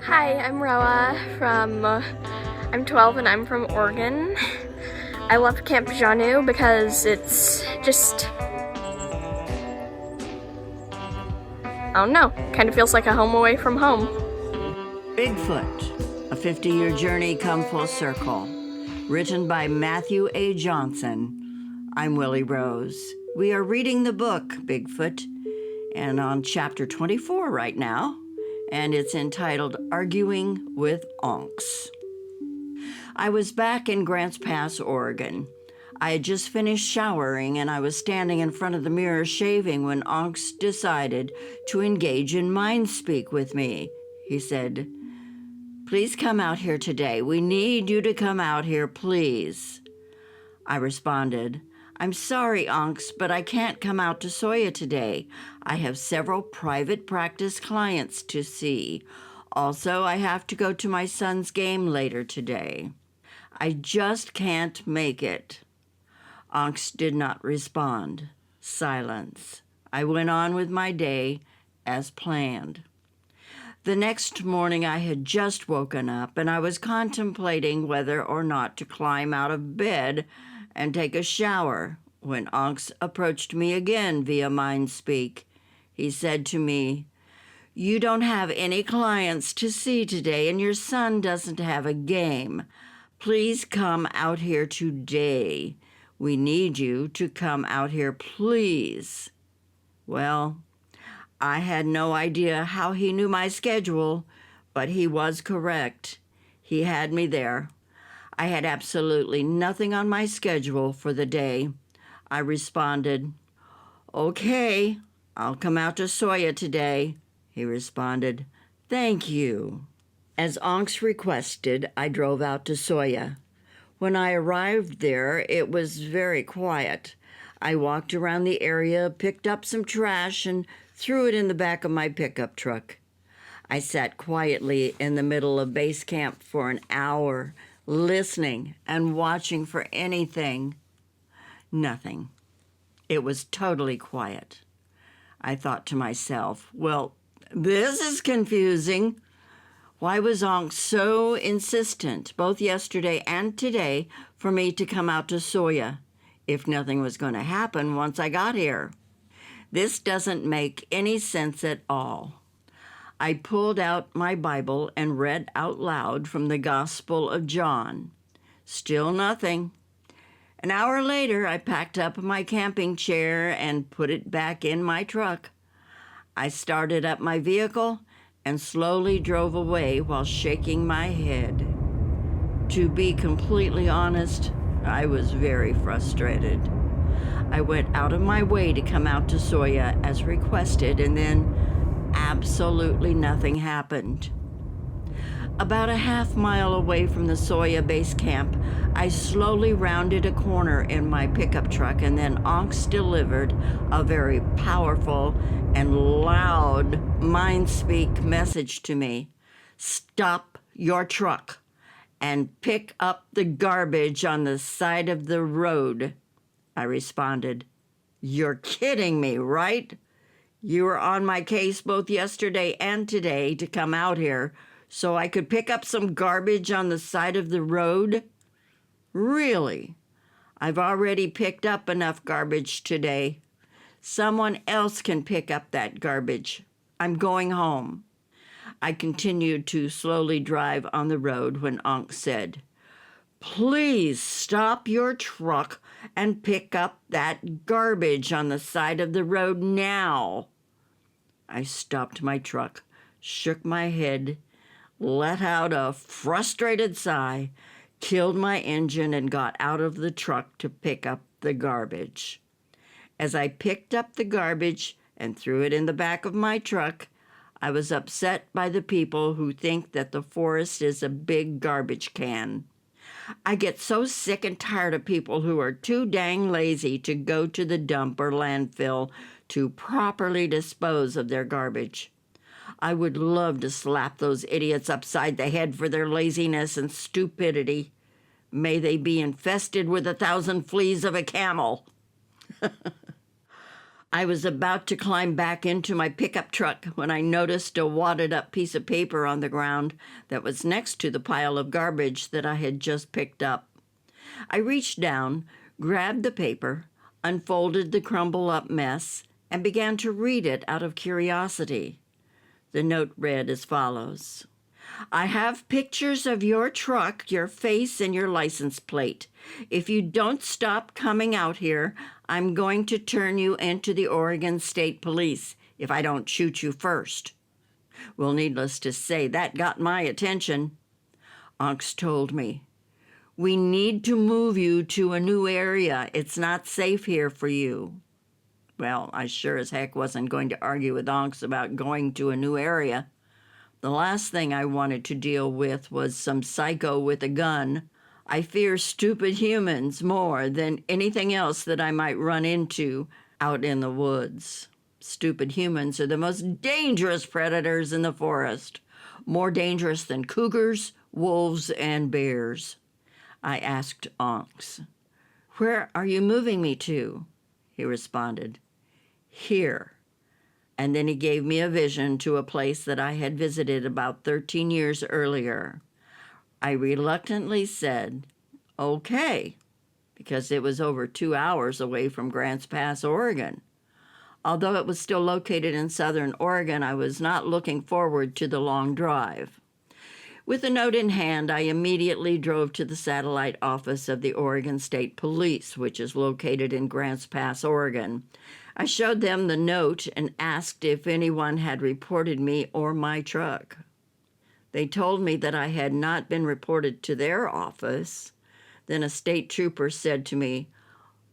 Hi, I'm Roa I'm 12 and I'm from Oregon. I love Camp Janu because it's just, I don't know, kind of feels like a home away from home. Bigfoot, a 50-year journey come full circle. Written by Matthew A. Johnson. I'm Willie Rose. We are reading the book, Bigfoot, and on chapter 24 right now, and it's entitled Arguing with Onks. I was back in Grants Pass, Oregon. I had just finished showering and I was standing in front of the mirror shaving when Onks decided to engage in mind speak with me. He said, "Please come out here today. We need you to come out here, please." I responded, "I'm sorry, Onks, but I can't come out to Soya today. I have several private practice clients to see. Also, I have to go to my son's game later today. I just can't make it." Onks did not respond. Silence. I went on with my day as planned. The next morning I had just woken up and I was contemplating whether or not to climb out of bed and take a shower when Onks approached me again via MindSpeak. He said to me, "You don't have any clients to see today and your son doesn't have a game. Please come out here today. We need you to come out here, please." Well, I had no idea how he knew my schedule, but he was correct. He had me there. I had absolutely nothing on my schedule for the day. I responded, "Okay, I'll come out to Soya today." He responded, "Thank you." As Onks requested, I drove out to Soya. When I arrived there, it was very quiet. I walked around the area, picked up some trash, and threw it in the back of my pickup truck. I sat quietly in the middle of base camp for an hour, listening and watching for anything. Nothing. It was totally quiet. I thought to myself, well, this is confusing. Why was Onk so insistent, both yesterday and today, for me to come out to Soya, if nothing was going to happen once I got here? This doesn't make any sense at all. I pulled out my Bible and read out loud from the Gospel of John. Still nothing. An hour later, I packed up my camping chair and put it back in my truck. I started up my vehicle and slowly drove away while shaking my head. To be completely honest, I was very frustrated. I went out of my way to come out to Soya as requested, and then absolutely nothing happened. About a half-mile away from the Soya base camp, I slowly rounded a corner in my pickup truck, and then Onks delivered a very powerful and loud MindSpeak message to me. "Stop your truck and pick up the garbage on the side of the road." I responded, "You're kidding me, right? You were on my case both yesterday and today to come out here so I could pick up some garbage on the side of the road? Really? I've already picked up enough garbage today. Someone else can pick up that garbage. I'm going home." I continued to slowly drive on the road when Onk said, "Please stop your truck and pick up that garbage on the side of the road now." I stopped my truck, shook my head, let out a frustrated sigh, killed my engine, and got out of the truck to pick up the garbage. As I picked up the garbage and threw it in the back of my truck, I was upset by the people who think that the forest is a big garbage can. I get so sick and tired of people who are too dang lazy to go to the dump or landfill to properly dispose of their garbage. I would love to slap those idiots upside the head for their laziness and stupidity. May they be infested with 1,000 fleas of a camel. I was about to climb back into my pickup truck when I noticed a wadded up piece of paper on the ground that was next to the pile of garbage that I had just picked up. I reached down, grabbed the paper, unfolded the crumbled up mess, and began to read it out of curiosity. The note read as follows: I have pictures of your truck, your face, and your license plate. If you don't stop coming out here, I'm going to turn you into the Oregon State Police if I don't shoot you first. Well, needless to say, that got my attention. Unks told me, we need to move you to a new area. It's not safe here for you. Well, I sure as heck wasn't going to argue with Unks about going to a new area. The last thing I wanted to deal with was some psycho with a gun. I fear stupid humans more than anything else that I might run into out in the woods. Stupid humans are the most dangerous predators in the forest, more dangerous than cougars, wolves, and bears. I asked Onks, where are you moving me to? He responded, here. And then he gave me a vision to a place that I had visited about 13 years earlier. I reluctantly said, okay, because it was over 2 hours away from Grants Pass, Oregon. Although it was still located in southern Oregon, I was not looking forward to the long drive. With a note in hand, I immediately drove to the satellite office of the Oregon State Police, which is located in Grants Pass, Oregon. I showed them the note and asked if anyone had reported me or my truck. They told me that I had not been reported to their office. Then a state trooper said to me,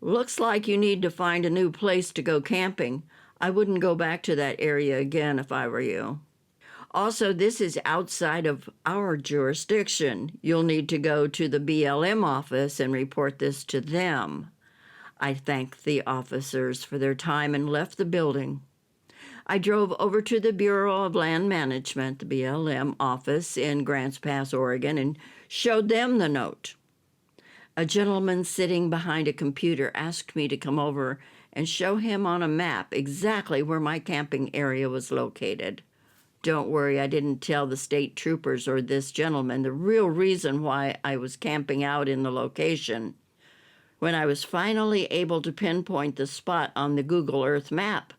looks like you need to find a new place to go camping. I wouldn't go back to that area again if I were you. Also, this is outside of our jurisdiction. You'll need to go to the BLM office and report this to them. I thanked the officers for their time and left the building. I drove over to the Bureau of Land Management, the BLM office in Grants Pass, Oregon, and showed them the note. A gentleman sitting behind a computer asked me to come over and show him on a map exactly where my camping area was located. Don't worry, I didn't tell the state troopers or this gentleman the real reason why I was camping out in the location. When I was finally able to pinpoint the spot on the Google Earth map,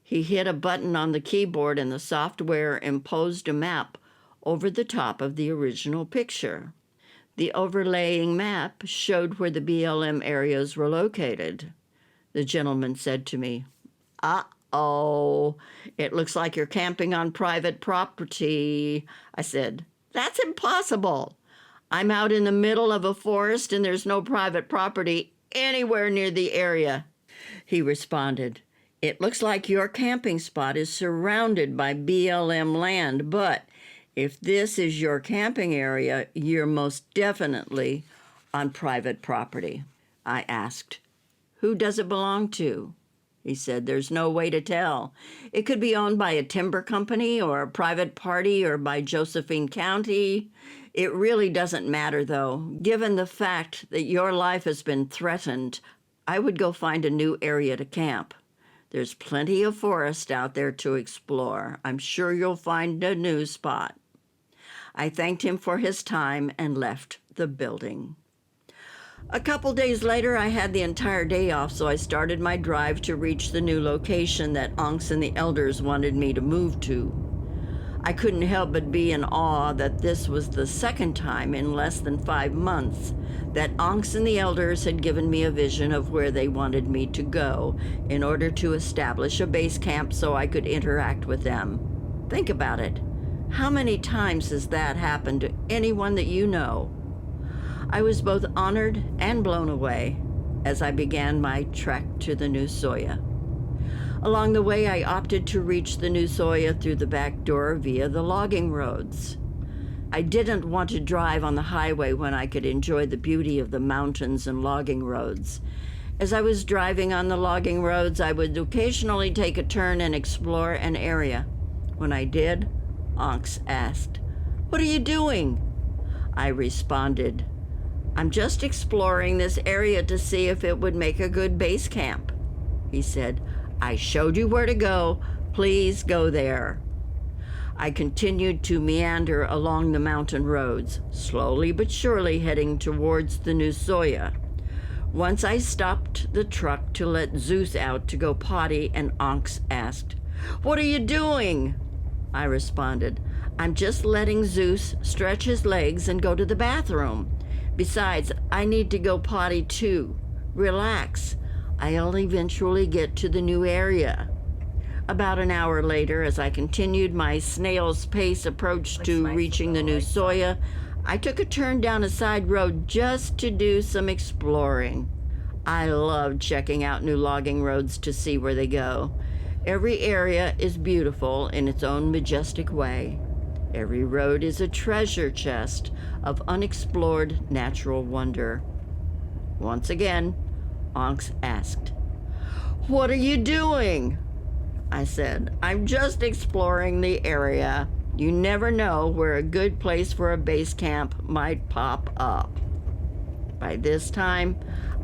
he hit a button on the keyboard and the software imposed a map over the top of the original picture. The overlaying map showed where the BLM areas were located. The gentleman said to me, "Uh-oh, it looks like you're camping on private property." I said, "That's impossible. I'm out in the middle of a forest and there's no private property anywhere near the area." He responded, "It looks like your camping spot is surrounded by BLM land, but if this is your camping area, you're most definitely on private property." I asked, "Who does it belong to?" He said, "There's no way to tell. It could be owned by a timber company or a private party or by Josephine County. It really doesn't matter, though. Given the fact that your life has been threatened, I would go find a new area to camp. There's plenty of forest out there to explore. I'm sure you'll find a new spot." I thanked him for his time and left the building. A couple days later, I had the entire day off, so I started my drive to reach the new location that Onks and the elders wanted me to move to. I couldn't help but be in awe that this was the second time in less than 5 months that Onks and the elders had given me a vision of where they wanted me to go in order to establish a base camp so I could interact with them. Think about it. How many times has that happened to anyone that you know? I was both honored and blown away as I began my trek to the New Soya. Along the way, I opted to reach the New Soya through the back door via the logging roads. I didn't want to drive on the highway when I could enjoy the beauty of the mountains and logging roads. As I was driving on the logging roads, I would occasionally take a turn and explore an area. When I did, Onks asked, "What are you doing?" I responded, "I'm just exploring this area to see if it would make a good base camp." He said, I showed you where to go. Please go there. I continued to meander along the mountain roads, slowly but surely heading towards the new Soya. Once I stopped the truck to let Zeus out to go potty, and Onks asked, "What are you doing?" I responded, "I'm just letting Zeus stretch his legs and go to the bathroom. Besides, I need to go potty too. Relax. I'll eventually get to the new area." About an hour later, as I continued my snail's pace approach to reaching the new Soya, I took a turn down a side road just to do some exploring. I love checking out new logging roads to see where they go. Every area is beautiful in its own majestic way. Every road is a treasure chest of unexplored natural wonder. Once again, Onks asked, "What are you doing?" I said, "I'm just exploring the area. You never know where a good place for a base camp might pop up." By this time,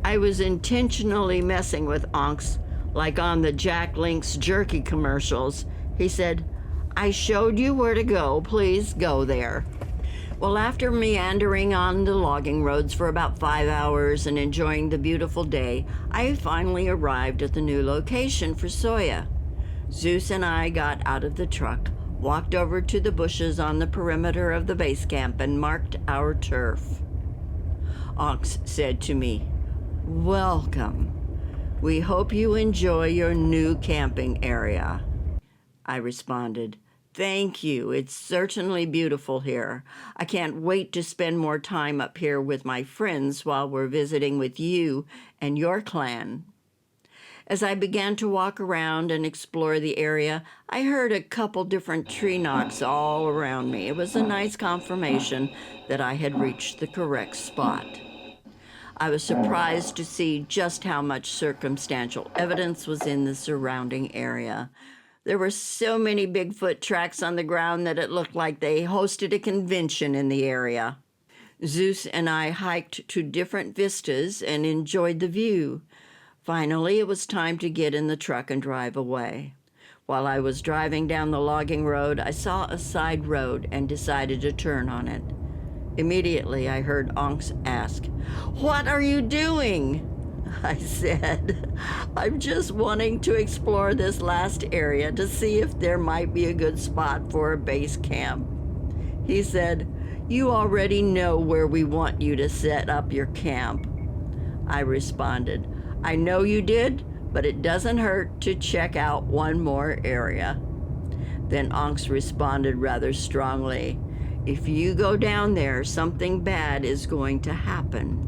I was intentionally messing with Onks, like on the Jack Link's jerky commercials. He said, "I showed you where to go. Please go there." Well, after meandering on the logging roads for about 5 hours and enjoying the beautiful day, I finally arrived at the new location for Soya. Zeus and I got out of the truck, walked over to the bushes on the perimeter of the base camp, and marked our turf. Onks said to me, "Welcome. We hope you enjoy your new camping area." I responded, "Thank you. It's certainly beautiful here. I can't wait to spend more time up here with my friends while we're visiting with you and your clan." As I began to walk around and explore the area, I heard a couple different tree knocks all around me. It was a nice confirmation that I had reached the correct spot. I was surprised to see just how much circumstantial evidence was in the surrounding area. There were so many Bigfoot tracks on the ground that it looked like they hosted a convention in the area. Zeus and I hiked to different vistas and enjoyed the view. Finally, it was time to get in the truck and drive away. While I was driving down the logging road, I saw a side road and decided to turn on it. Immediately, I heard Onks ask, "What are you doing?" I said, "I'm just wanting to explore this last area to see if there might be a good spot for a base camp." He said, "You already know where we want you to set up your camp." I responded, "I know you did, but it doesn't hurt to check out one more area." Then Onks responded rather strongly, "If you go down there, something bad is going to happen."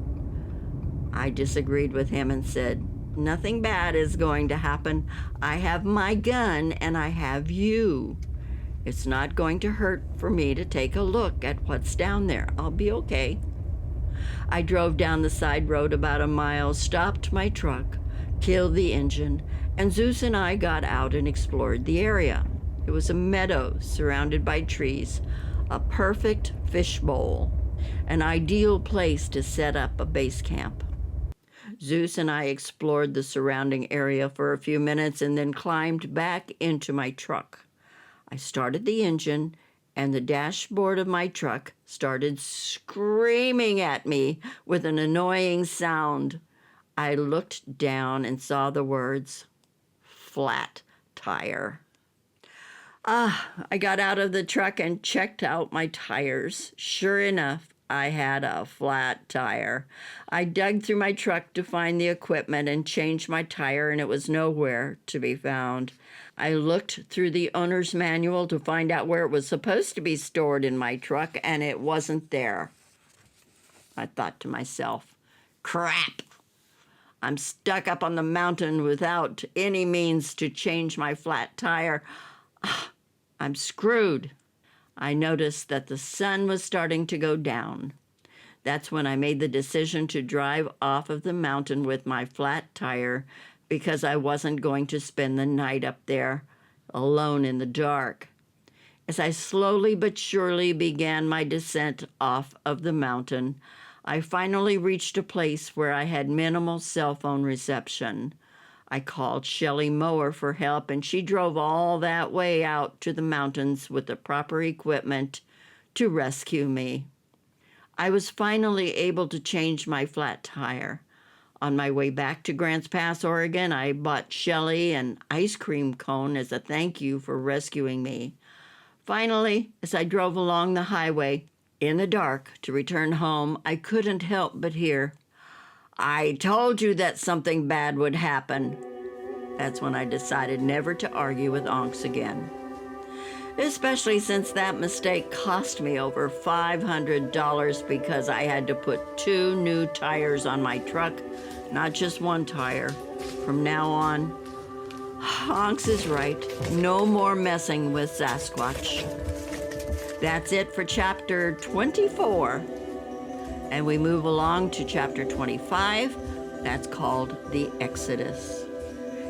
I disagreed with him and said, "Nothing bad is going to happen. I have my gun and I have you. It's not going to hurt for me to take a look at what's down there. I'll be okay." I drove down the side road about a mile, stopped my truck, killed the engine, and Zeus and I got out and explored the area. It was a meadow surrounded by trees, a perfect fishbowl, an ideal place to set up a base camp. Zeus and I explored the surrounding area for a few minutes and then climbed back into my truck. I started the engine, and the dashboard of my truck started screaming at me with an annoying sound. I looked down and saw the words, "Flat tire." I got out of the truck and checked out my tires. Sure enough, I had a flat tire. I dug through my truck to find the equipment and changed my tire, and it was nowhere to be found. I looked through the owner's manual to find out where it was supposed to be stored in my truck, and it wasn't there. I thought to myself, "Crap! I'm stuck up on the mountain without any means to change my flat tire. I'm screwed." I noticed that the sun was starting to go down. That's when I made the decision to drive off of the mountain with my flat tire because I wasn't going to spend the night up there alone in the dark. As I slowly but surely began my descent off of the mountain, I finally reached a place where I had minimal cell phone reception. I called Shelley Mower for help, and she drove all that way out to the mountains with the proper equipment to rescue me. I was finally able to change my flat tire. On my way back to Grants Pass, Oregon, I bought Shelley an ice cream cone as a thank you for rescuing me. Finally, as I drove along the highway in the dark to return home, I couldn't help but hear, "I told you that something bad would happen." That's when I decided never to argue with Onks again. Especially since that mistake cost me over $500 because I had to put 2 new tires on my truck, not just one tire. From now on, Onks is right. No more messing with Sasquatch. That's it for chapter 24. And we move along to chapter 25. That's called The Exodus.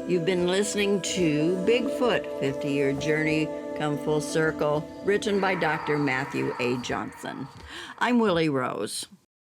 You've been listening to Bigfoot, 50-Year Journey Come Full Circle, written by Dr. Matthew A. Johnson. I'm Willie Rose.